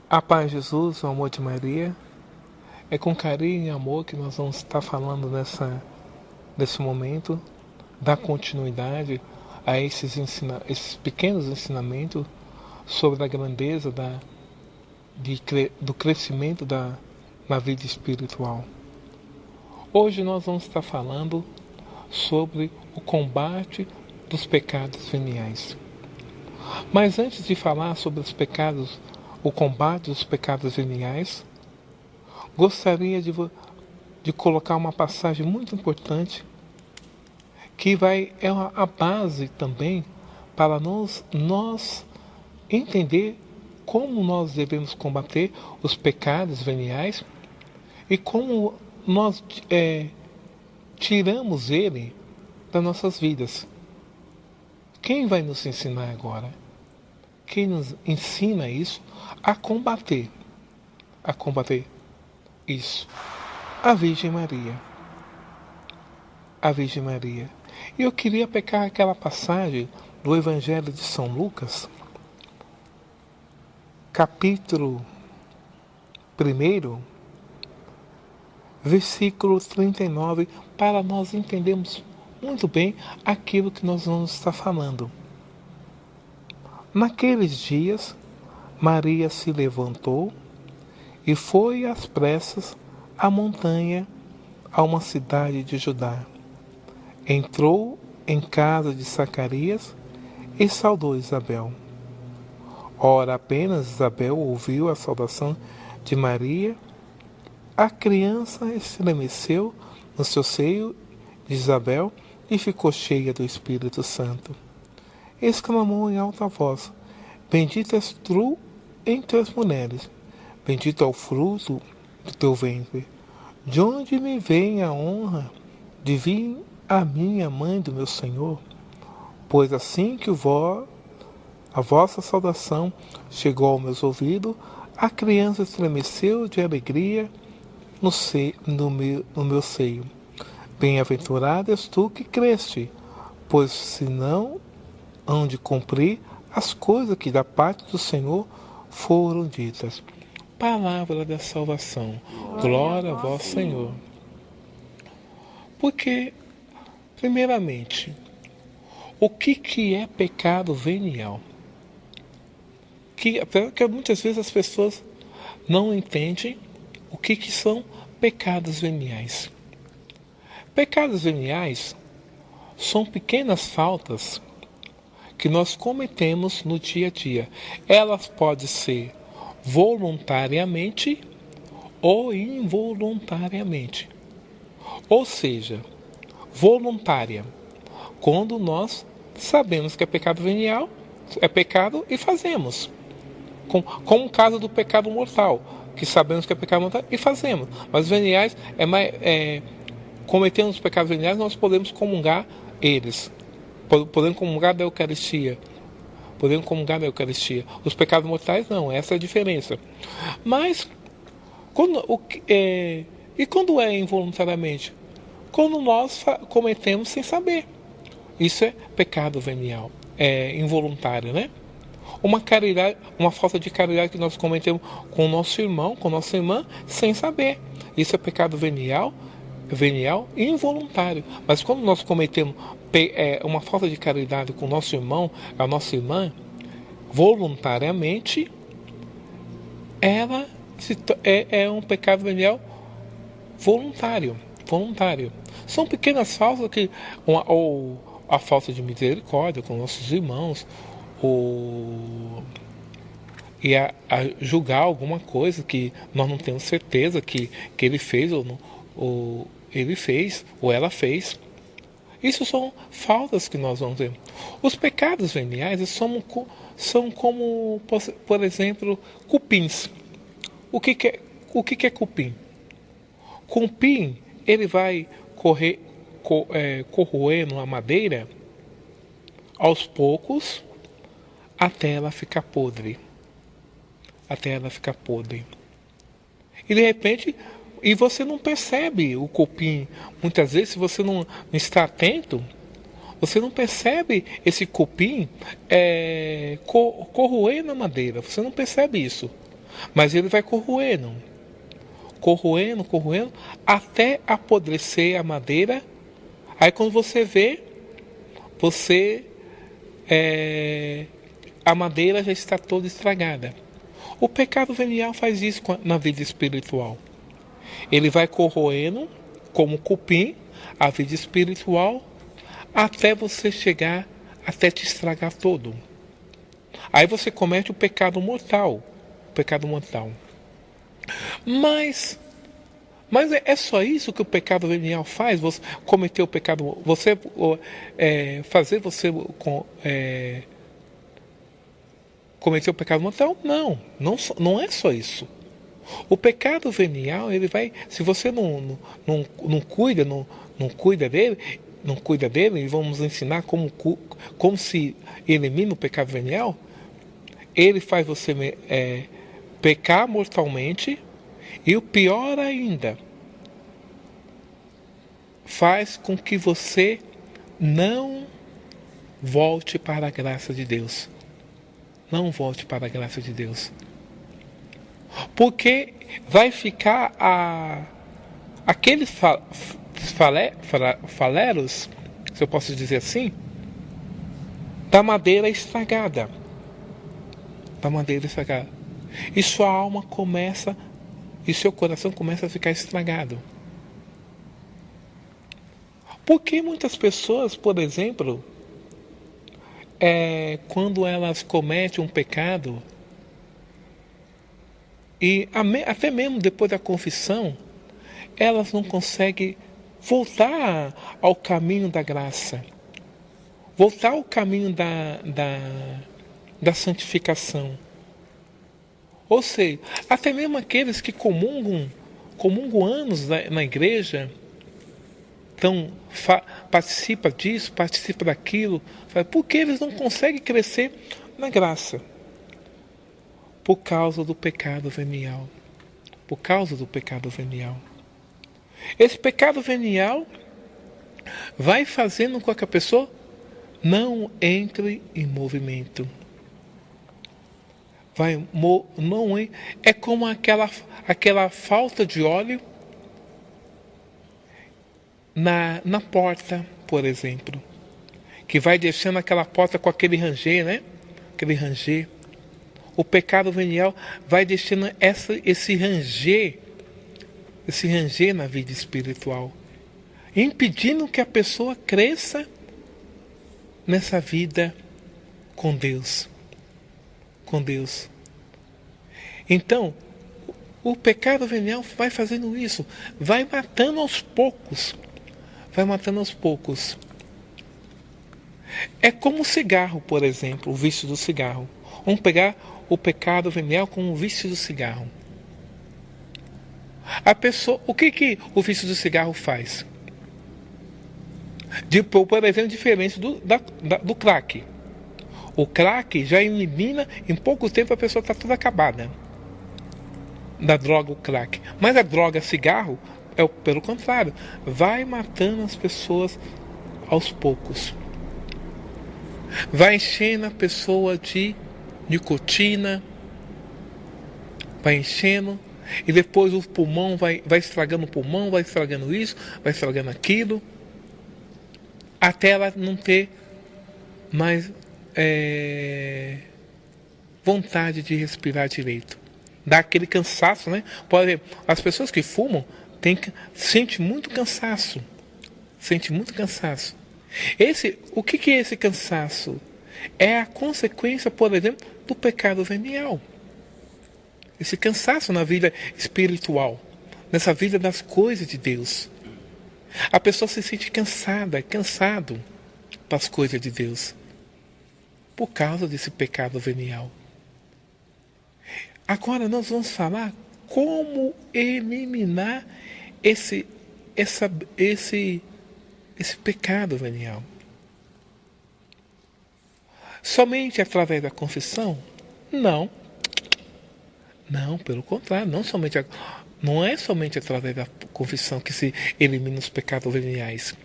A paz de Jesus, o amor de Maria. É com carinho e amor que nós vamos estar falando nesse momento, dar continuidade a esses pequenos ensinamentos sobre a grandeza do crescimento na vida espiritual. Hoje nós vamos estar falando sobre o combate dos pecados veniais. Mas antes de falar sobre o combate dos pecados veniais, gostaria de colocar uma passagem muito importante que é a base também para nós entender como nós devemos combater os pecados veniais e como nós tiramos ele das nossas vidas. Quem vai nos ensinar agora? Quem nos ensina isso a combater isso? A Virgem Maria. A Virgem Maria. E eu queria pegar aquela passagem do Evangelho de São Lucas, capítulo 1, versículo 39, para nós entendermos muito bem aquilo que nós vamos estar falando. Naqueles dias, Maria se levantou e foi às pressas à montanha, a uma cidade de Judá. Entrou em casa de Zacarias e saudou Isabel. Ora, apenas Isabel ouviu a saudação de Maria, a criança estremeceu no seu seio de Isabel e ficou cheia do Espírito Santo. Exclamou em alta voz: Bendita és tu entre as mulheres, bendito é o fruto do teu ventre. De onde me vem a honra de vir a minha mãe do meu Senhor? Pois assim que a vossa saudação chegou aos meus ouvidos, a criança estremeceu de alegria no meu seio. Bem-aventurada és tu que creste, pois senão hão de cumprir as coisas que da parte do Senhor foram ditas. Palavra da salvação. Glória a vós, Senhor. Porque, primeiramente, o que é pecado venial? Que muitas vezes as pessoas não entendem o que são pecados veniais. Pecados veniais são pequenas faltas que nós cometemos no dia a dia. Elas podem ser voluntariamente ou involuntariamente. Ou seja, voluntária, quando nós sabemos que é pecado venial, é pecado e fazemos. Como o caso do pecado mortal, que sabemos que é pecado mortal e fazemos. Mas veniais, cometendo os pecados veniais, nós podemos comungar eles. Podemos comungar da Eucaristia. Podemos comungar da Eucaristia. Os pecados mortais não, essa é a diferença. Mas, quando é involuntariamente? Quando nós cometemos sem saber. Isso é pecado venial. É involuntário, né? Uma falta de caridade que nós cometemos com o nosso irmão, com nossa irmã, sem saber. Isso é pecado venial involuntário. Mas quando nós cometemos uma falta de caridade com o nosso irmão, a nossa irmã, voluntariamente, ela é um pecado venial voluntário. São pequenas faltas ou a falta de misericórdia com nossos irmãos, a julgar alguma coisa que nós não temos certeza que ele fez ou ele fez ou ela fez. Isso são faltas que nós vamos ver. Os pecados veniais são como, por exemplo, cupins. O que é cupim? Cupim, ele vai corroendo a madeira aos poucos até ela ficar podre. E de repente, você não percebe o cupim. Muitas vezes, se você não está atento, você não percebe esse cupim corroendo a madeira. Você não percebe isso. Mas ele vai corroendo, até apodrecer a madeira. Aí quando você vê, a madeira já está toda estragada. O pecado venial faz isso na vida espiritual. Ele vai corroendo, como cupim, a vida espiritual, até você chegar, até te estragar todo. Aí você comete o pecado mortal. Mas é só isso que o pecado venial faz? Você cometer o pecado, fazer você cometer o pecado mortal? Não é só isso. O pecado venial, ele vai, se você não cuida dele, e vamos ensinar como se elimina o pecado venial. Ele faz você pecar mortalmente, e o pior ainda, faz com que você não volte para a graça de Deus. Não volte para a graça de Deus. Porque vai ficar aqueles faleros, se eu posso dizer assim, da madeira estragada. E sua alma começa, e seu coração começa a ficar estragado. Porque muitas pessoas, por exemplo, quando elas cometem um pecado, e até mesmo depois da confissão, elas não conseguem voltar ao caminho da graça, voltar ao caminho da santificação. Ou seja, até mesmo aqueles que comungam anos na igreja, então participa disso, participa daquilo, porque eles não conseguem crescer na graça? Por causa do pecado venial. Esse pecado venial vai fazendo com que a pessoa não entre em movimento. É como aquela falta de óleo na porta, por exemplo, que vai deixando aquela porta com aquele ranger, né? Aquele ranger. O pecado venial vai deixando esse ranger na vida espiritual, impedindo que a pessoa cresça nessa vida com Deus. Então, o pecado venial vai fazendo isso, vai matando aos poucos. É como o cigarro, por exemplo, o vício do cigarro. Vamos pegar o pecado venial como o vício do cigarro. A pessoa, o que o vício do cigarro faz? Por exemplo, diferente do crack. O crack já elimina, em pouco tempo a pessoa está toda acabada. Da droga, o crack. Mas a droga cigarro pelo contrário, vai matando as pessoas aos poucos. Vai enchendo a pessoa de nicotina, vai enchendo, e depois o pulmão vai estragando o pulmão, vai estragando isso, vai estragando aquilo, até ela não ter mais vontade de respirar direito. Dá aquele cansaço, né? Por exemplo, as pessoas que fumam sentem muito cansaço. O que é esse cansaço? É a consequência, por exemplo, do pecado venial. Esse cansaço na vida espiritual, nessa vida das coisas de Deus. A pessoa se sente cansado para as coisas de Deus, por causa desse pecado venial. Agora nós vamos falar como eliminar esse pecado venial. Somente através da confissão? Não, pelo contrário, não é somente através da confissão que se elimina os pecados veniais.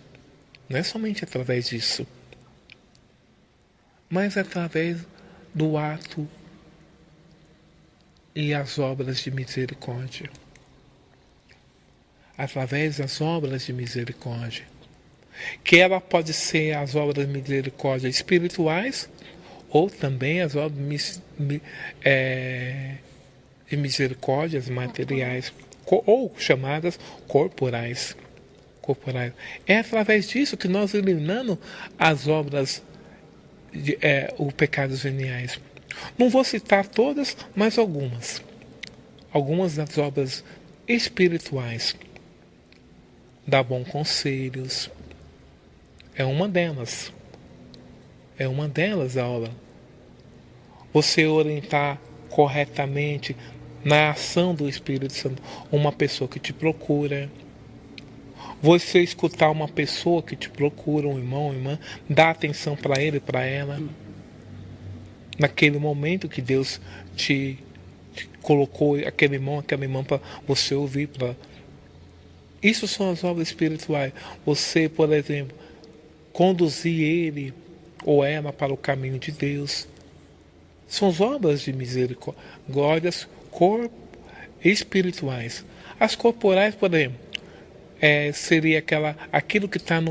Não é somente através disso, mas através do ato e as obras de misericórdia. Através das obras de misericórdia. Que ela pode ser as obras de misericórdia espirituais ou também as obras de misericórdias materiais ou chamadas corporais. É através disso que nós eliminamos as obras, os pecados veniais. Não vou citar todas, mas algumas. Algumas das obras espirituais. Dar bons conselhos. É uma delas. É uma delas a obra. Você orientar corretamente na ação do Espírito Santo uma pessoa que te procura. Você escutar uma pessoa que te procura, um irmão, uma irmã, dar atenção para ele e para ela. Naquele momento que Deus te colocou aquele irmão para você ouvir. Isso são as obras espirituais. Você, por exemplo, conduzir ele ou ela para o caminho de Deus. São as obras de misericórdias espirituais. As corporais, por exemplo, seria aquilo que está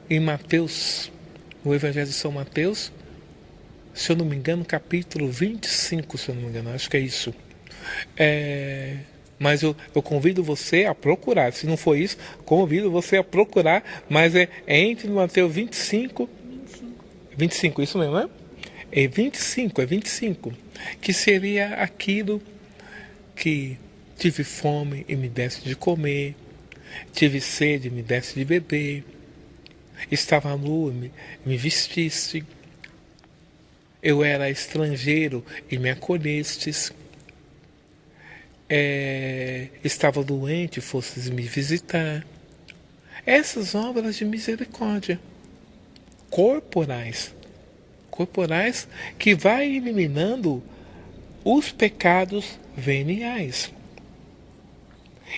em Mateus, no Evangelho de São Mateus, se eu não me engano, capítulo 25, se eu não me engano, acho que é isso. Mas eu convido você a procurar. Se não for isso, convido você a procurar. Mas entre Mateus 25, isso mesmo, né? É 25. Que seria aquilo que tive fome e me desse de comer. Tive sede e me desse de beber. Estava nu e me vestiste. Eu era estrangeiro e me acolhestes. Estava doente, fostes me visitar. Essas obras de misericórdia corporais que vai eliminando os pecados veniais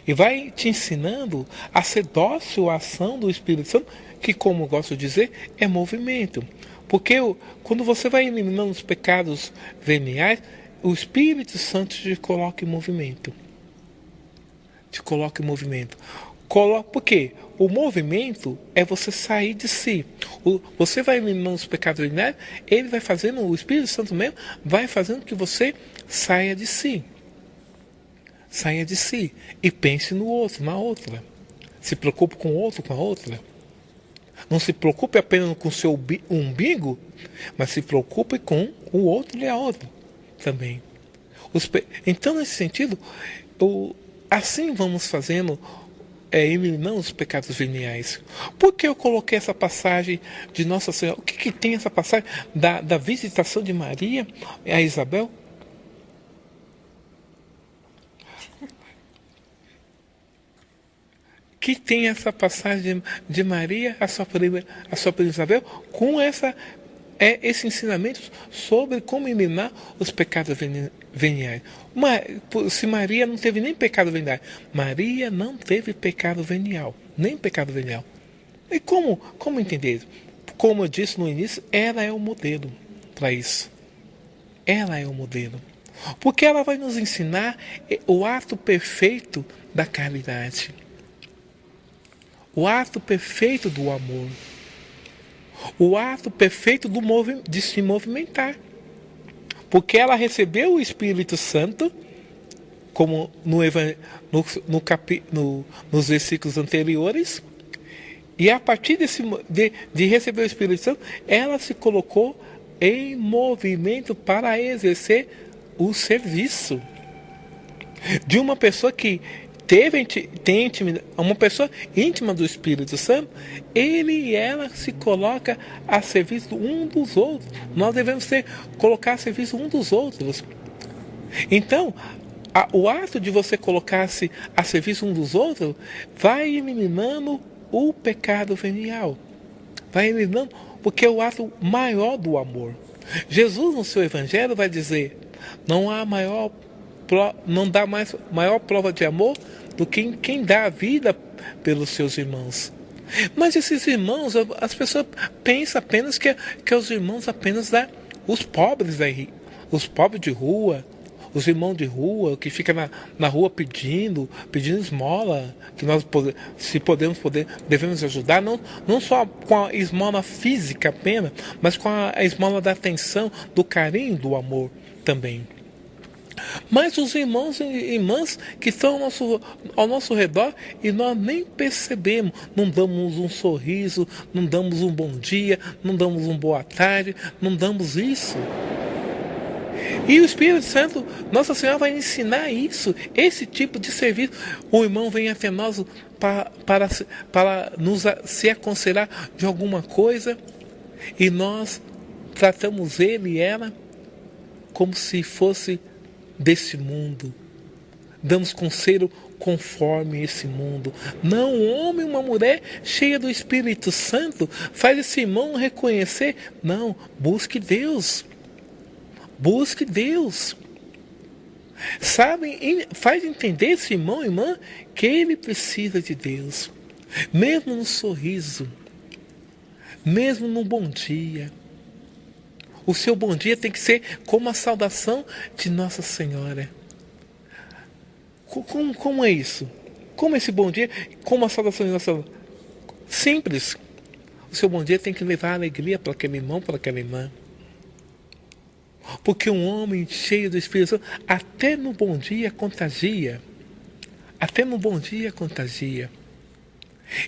e vai te ensinando a ser dócil à ação do Espírito Santo, que, como eu gosto de dizer, é movimento. Porque quando você vai eliminando os pecados veniais, o Espírito Santo te coloca em movimento. Por quê? O movimento é você sair de si. Você vai eliminando os pecados veniais, ele vai fazendo, o Espírito Santo mesmo, vai fazendo que você saia de si. Saia de si e pense no outro, na outra. Se preocupe com o outro, com a outra. Não se preocupe apenas com o seu umbigo, mas se preocupe com o outro e a outra também. Então, nesse sentido, assim vamos fazendo, eliminando os pecados veniais. Por que eu coloquei essa passagem de Nossa Senhora? O que tem essa passagem da visitação de Maria a Isabel? Que tem essa passagem de Maria a sua prima Isabel com esse ensinamento sobre como eliminar os pecados veniais. Se Maria não teve nem pecado venial, Maria não teve pecado venial, nem pecado venial. E como entender isso? Como eu disse no início, ela é o modelo para isso. Ela é o modelo. Porque ela vai nos ensinar o ato perfeito da caridade. O ato perfeito do amor. O ato perfeito de se movimentar. Porque ela recebeu o Espírito Santo, como nos versículos anteriores, e a partir de receber o Espírito Santo, ela se colocou em movimento para exercer o serviço de uma pessoa que tem intimidade, uma pessoa íntima do Espírito Santo. Ele e ela se coloca a serviço um dos outros. Nós devemos colocar a serviço um dos outros. Então, o ato de você colocar-se a serviço um dos outros vai eliminando o pecado venial. Vai eliminando, porque é o ato maior do amor. Jesus, no seu Evangelho, vai dizer: não dá maior prova de amor do que quem dá a vida pelos seus irmãos. Mas esses irmãos, as pessoas pensam apenas que os irmãos apenas os pobres de rua, os irmãos de rua, que ficam na rua pedindo esmola, que nós, se devemos ajudar, não só com a esmola física apenas, mas com a esmola da atenção, do carinho, do amor também. Mas os irmãos e irmãs que estão ao nosso redor e nós nem percebemos, não damos um sorriso, não damos um bom dia, não damos um boa tarde, não damos isso. E o Espírito Santo, Nossa Senhora vai ensinar isso, esse tipo de serviço. O irmão vem até nós para nos se aconselhar de alguma coisa e nós tratamos ele e ela como se fosse desse mundo. Damos conselho conforme esse mundo. Não, um homem e uma mulher cheia do Espírito Santo faz esse irmão reconhecer. Não, busque Deus. Busque Deus. Sabe, faz entender esse irmão e irmã que ele precisa de Deus. Mesmo no sorriso, mesmo no bom dia. O seu bom dia tem que ser como a saudação de Nossa Senhora. Como é isso? Como esse bom dia, como a saudação de Nossa Senhora? Simples. O seu bom dia tem que levar alegria para aquele irmão, para aquela irmã. Porque um homem cheio do Espírito Santo, até no bom dia contagia. Até no bom dia contagia.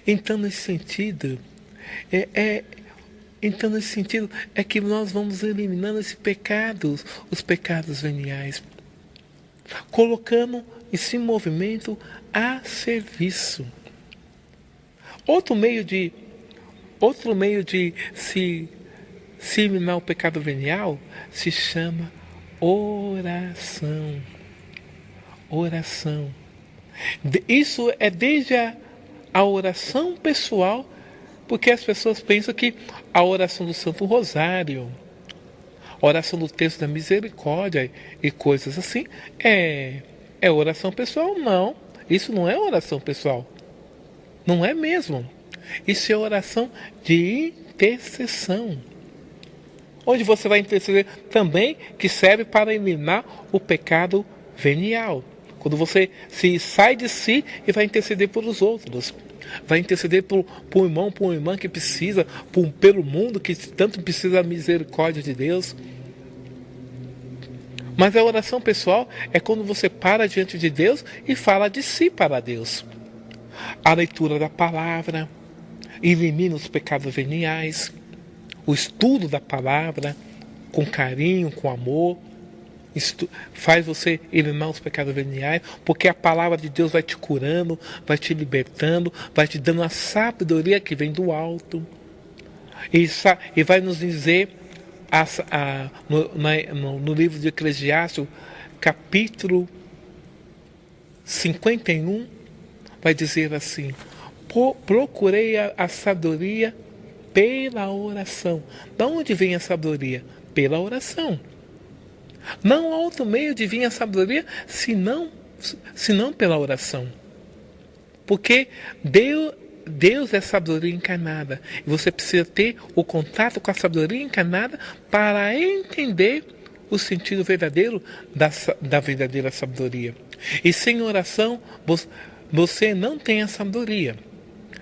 Então, nesse sentido, é que nós vamos eliminando esses pecados, os pecados veniais, colocando esse movimento a serviço. Outro meio de se eliminar o pecado venial se chama oração. Oração. Isso é desde a oração pessoal, porque as pessoas pensam que a oração do Santo Rosário, a oração do Terço da Misericórdia e coisas assim, é oração pessoal. Não, isso não é oração pessoal. Não é mesmo. Isso é oração de intercessão. Onde você vai interceder também, que serve para eliminar o pecado venial. Quando você se sai de si e vai interceder pelos outros. Vai interceder por um irmão, por uma irmã que precisa, pelo mundo que tanto precisa da misericórdia de Deus. Mas a oração pessoal é quando você para diante de Deus e fala de si para Deus. A leitura da palavra elimina os pecados veniais. O estudo da palavra com carinho, com amor, faz você eliminar os pecados veniais, porque a palavra de Deus vai te curando, vai te libertando, vai te dando a sabedoria que vem do alto. E vai nos dizer no livro de Eclesiastes, capítulo 51, vai dizer assim: procurei a sabedoria pela oração. De onde vem a sabedoria? Pela oração. Não há outro meio de vir a sabedoria senão pela oração. Porque Deus é sabedoria encarnada. E você precisa ter o contato com a sabedoria encarnada para entender o sentido verdadeiro da verdadeira sabedoria. E sem oração, você não tem a sabedoria.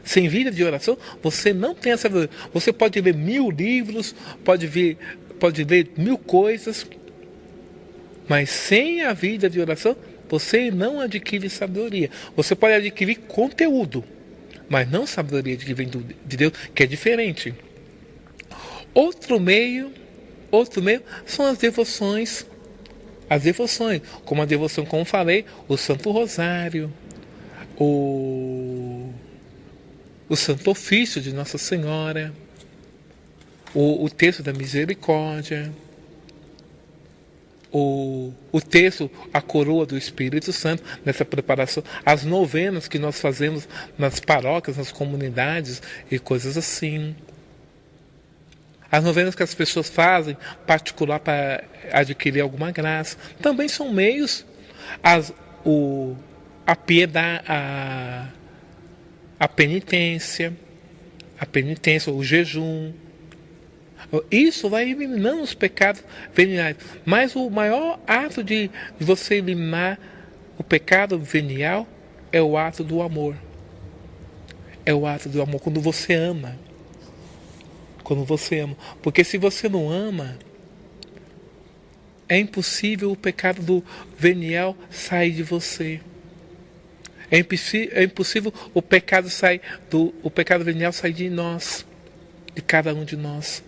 Sem vida de oração, você não tem a sabedoria. Você pode ler 1000 livros, pode ler 1000 coisas, mas sem a vida de oração, você não adquire sabedoria. Você pode adquirir conteúdo, mas não sabedoria que vem de Deus, que é diferente. Outro meio são as devoções. As devoções, como a devoção, como falei, o Santo Rosário, o Santo Ofício de Nossa Senhora, o Terço da Misericórdia, o terço, a coroa do Espírito Santo, nessa preparação, as novenas que nós fazemos nas paróquias, nas comunidades e coisas assim. As novenas que as pessoas fazem, particular para adquirir alguma graça, também são meios. A piedade, a penitência, o jejum, Isso vai eliminando os pecados veniais. Mas o maior ato de você eliminar o pecado venial é o ato do amor. É o ato do amor quando você ama. Quando você ama. Porque se você não ama, é impossível o pecado do venial sair de você. É impossível o pecado venial sair de nós, de cada um de nós.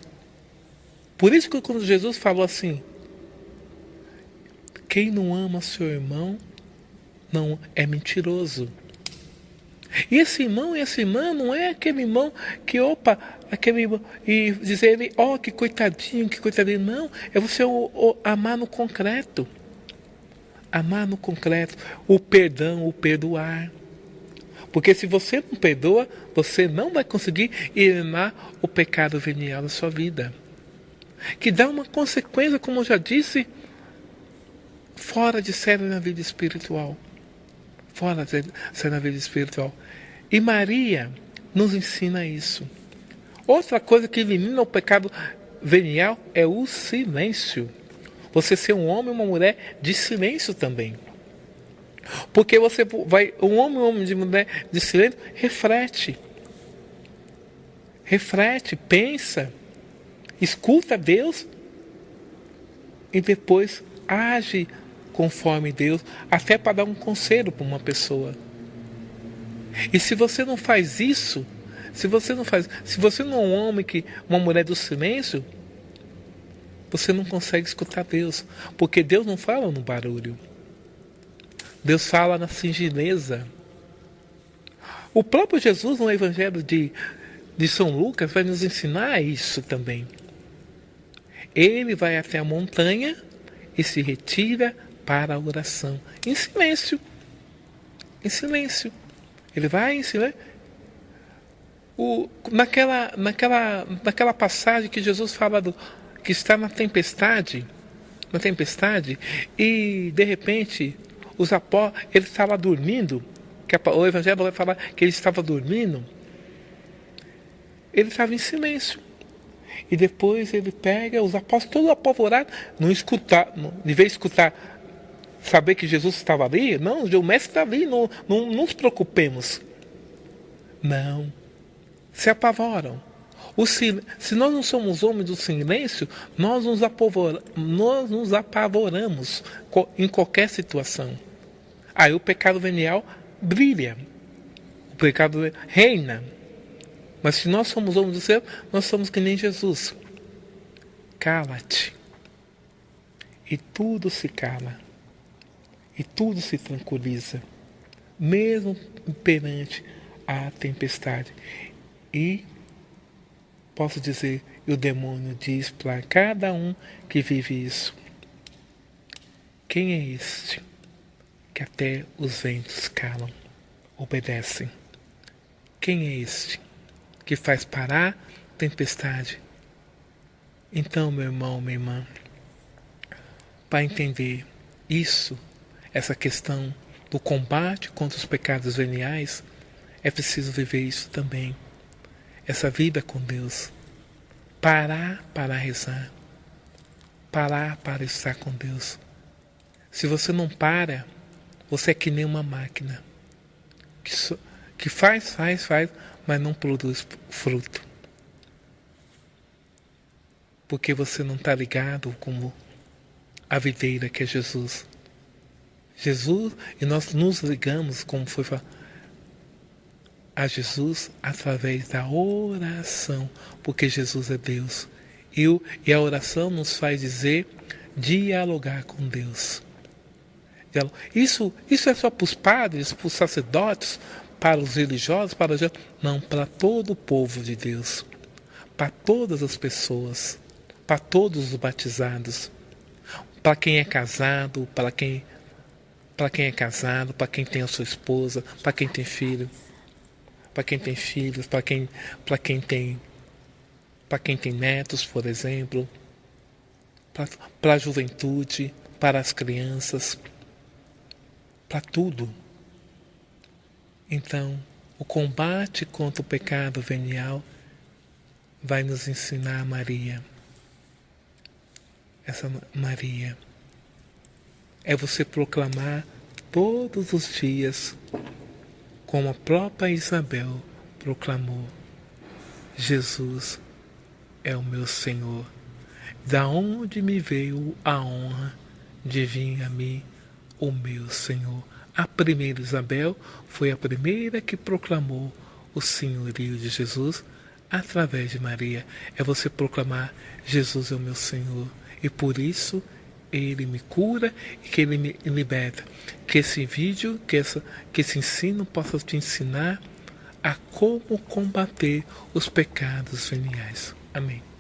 Por isso que quando Jesus falou assim, quem não ama seu irmão não é mentiroso. E esse irmão e essa irmã não é aquele irmão que, aquele irmão, e dizer ele, que coitadinho, que coitadinho. Não, é você amar no concreto. Amar no concreto, o perdão, o perdoar. Porque se você não perdoa, você não vai conseguir eliminar o pecado venial da sua vida. Que dá uma consequência, como eu já disse, fora de série na vida espiritual. Fora de série na vida espiritual. E Maria nos ensina isso. Outra coisa que elimina o pecado venial é o silêncio. Você ser um homem e uma mulher de silêncio também. Porque você vai, um homem e uma mulher de silêncio, reflete, pensa, escuta Deus e depois age conforme Deus, até para dar um conselho para uma pessoa. E se você não faz isso, se você não é um homem uma mulher do silêncio, você não consegue escutar Deus, porque Deus não fala no barulho. Deus fala na singeleza. O próprio Jesus, no Evangelho de São Lucas, vai nos ensinar isso também. Ele vai até a montanha e se retira para a oração. Em silêncio. Em silêncio. Ele vai em silêncio. Naquela passagem que Jesus fala que está na tempestade, e de repente os apóstolos, ele estava dormindo, que o Evangelho vai falar que ele estava dormindo, ele estava em silêncio. E depois ele pega os apóstolos todos apavorados, de vez de escutar, saber que Jesus estava ali, não, o mestre está ali, não nos preocupemos. Não, se apavoram. Se nós não somos homens do silêncio, nós nos apavoramos em qualquer situação. Aí o pecado venial brilha, o pecado reina. Mas se nós somos homens do céu, nós somos que nem Jesus. Cala-te. E tudo se cala. E tudo se tranquiliza. Mesmo perante a tempestade. E posso dizer, o demônio diz para cada um que vive isso: quem é este que até os ventos calam, obedecem? Quem é este que faz parar a tempestade? Então, meu irmão, minha irmã, para entender isso, essa questão do combate contra os pecados veniais, é preciso viver isso também. Essa vida com Deus. Parar para rezar. Parar para estar com Deus. Se você não para, você é que nem uma máquina. Que faz, mas não produz fruto. Porque você não está ligado como a videira que é Jesus. Jesus, e nós nos ligamos, como foi falado, a Jesus através da oração, porque Jesus é Deus. E a oração nos faz dialogar com Deus. Isso é só para os padres, para os sacerdotes, para os religiosos, não, para todo o povo de Deus, para todas as pessoas, para todos os batizados, para quem é casado, para quem tem a sua esposa, para quem tem filho. Para quem tem filhos, para quem tem netos, por exemplo, para a juventude, para as crianças, para tudo. Então, o combate contra o pecado venial vai nos ensinar Maria. essa Maria. É você proclamar todos os dias, como a própria Isabel proclamou: Jesus é o meu Senhor. Da onde me veio a honra de vir a mim o meu Senhor. A primeira Isabel foi a primeira que proclamou o senhorio de Jesus através de Maria. É você proclamar: Jesus é o meu Senhor, e por isso Ele me cura e que Ele me liberta. Que esse vídeo, que esse ensino possa te ensinar a como combater os pecados veniais. Amém.